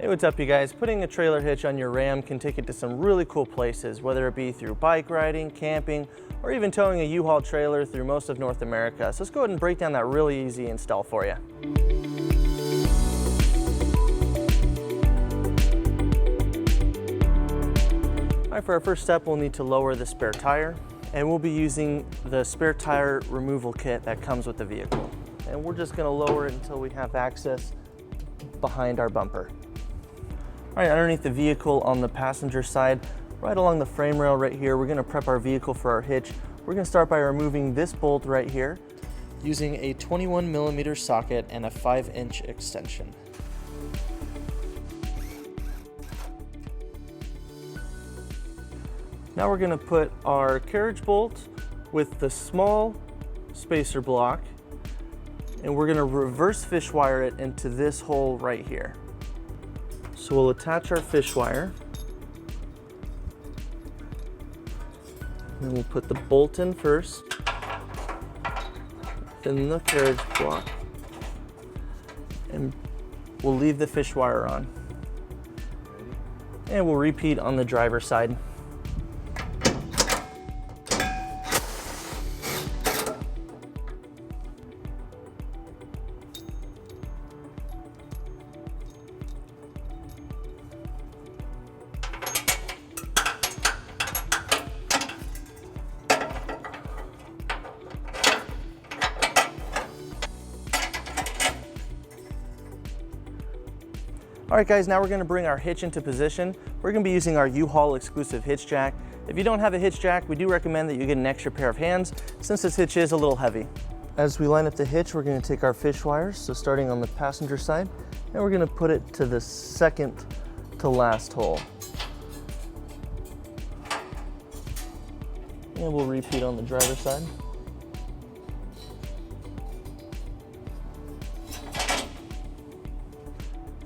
Hey, what's up you guys? Putting a trailer hitch on your Ram can take it to some really cool places, whether it be through bike riding, camping, or even towing a U-Haul trailer through most of North America. So let's go ahead and break down that really easy install for you. All right, for our first step, we'll need to lower the spare tire, and we'll be using the spare tire removal kit that comes with the vehicle. And we're just gonna lower it until we have access behind our bumper. All right, underneath the vehicle on the passenger side, right along the frame rail right here, we're gonna prep our vehicle for our hitch. We're gonna start by removing this bolt right here using a 21mm socket and a 5-inch extension. Now we're gonna put our carriage bolt with the small spacer block, and we're gonna reverse fish wire it into this hole right here. So we'll attach our fish wire, then we'll put the bolt in first, then the carriage block, and we'll leave the fish wire on. And we'll repeat on the driver's side. All right guys, now we're gonna bring our hitch into position. We're gonna be using our U-Haul exclusive hitch jack. If you don't have a hitch jack, we do recommend that you get an extra pair of hands since this hitch is a little heavy. As we line up the hitch, we're gonna take our fish wires, so starting on the passenger side, and we're gonna put it to the second to last hole. And we'll repeat on the driver's side.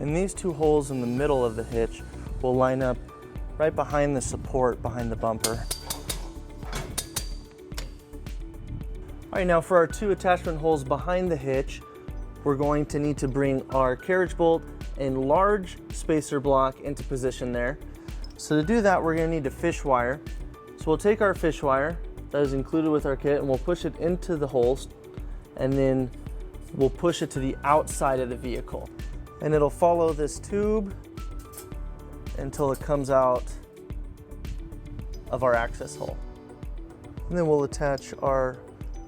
And these two holes in the middle of the hitch will line up right behind the support behind the bumper. All right, now for our two attachment holes behind the hitch, we're going to need to bring our carriage bolt and large spacer block into position there. So to do that, we're gonna need to fish wire. So we'll take our fish wire that is included with our kit and we'll push it into the holes, and then we'll push it to the outside of the vehicle. And it'll follow this tube until it comes out of our access hole. And then we'll attach our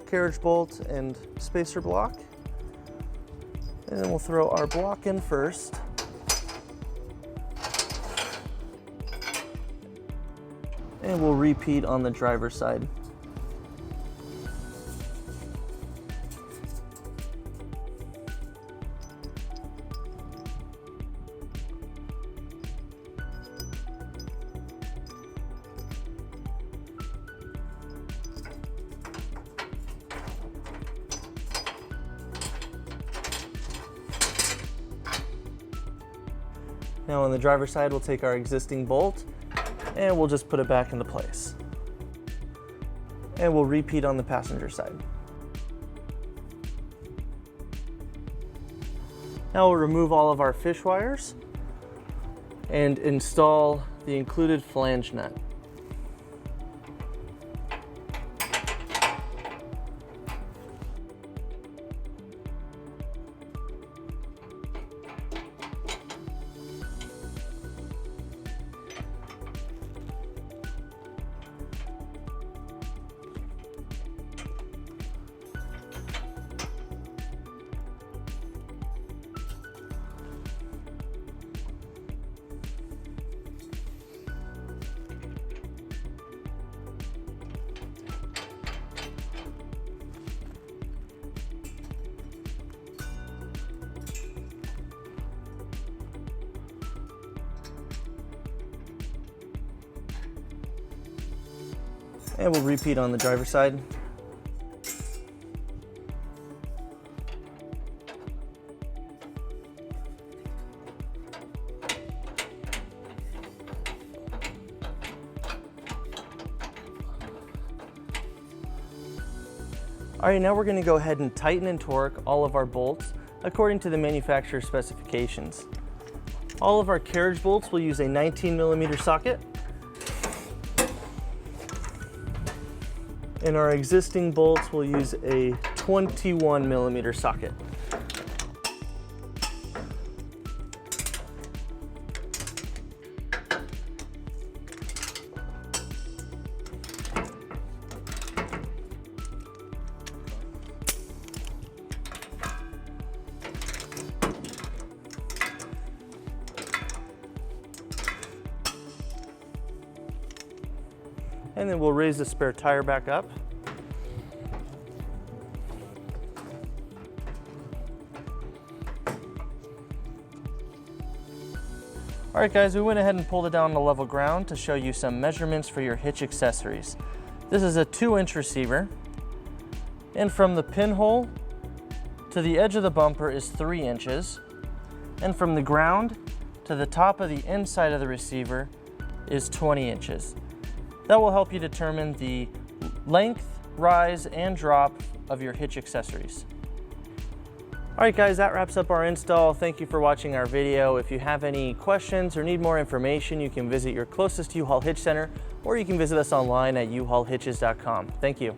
carriage bolt and spacer block. And then we'll throw our block in first. And we'll repeat on the driver's side. Now on the driver's side, we'll take our existing bolt and we'll just put it back into place. And we'll repeat on the passenger side. Now we'll remove all of our fish wires and install the included flange nut. And we'll repeat on the driver's side. All right, now we're going to go ahead and tighten and torque all of our bolts according to the manufacturer specifications. All of our carriage bolts will use a 19mm socket. And our existing bolts will use a 21mm socket. And then we'll raise the spare tire back up. All right guys, we went ahead and pulled it down to level ground to show you some measurements for your hitch accessories. This is a 2-inch receiver, and from the pinhole to the edge of the bumper is 3 inches, and from the ground to the top of the inside of the receiver is 20 inches. That will help you determine the length, rise, and drop of your hitch accessories. All right guys, that wraps up our install. Thank you for watching our video. If you have any questions or need more information, you can visit your closest U-Haul Hitch Center, or you can visit us online at uhaulhitches.com. Thank you.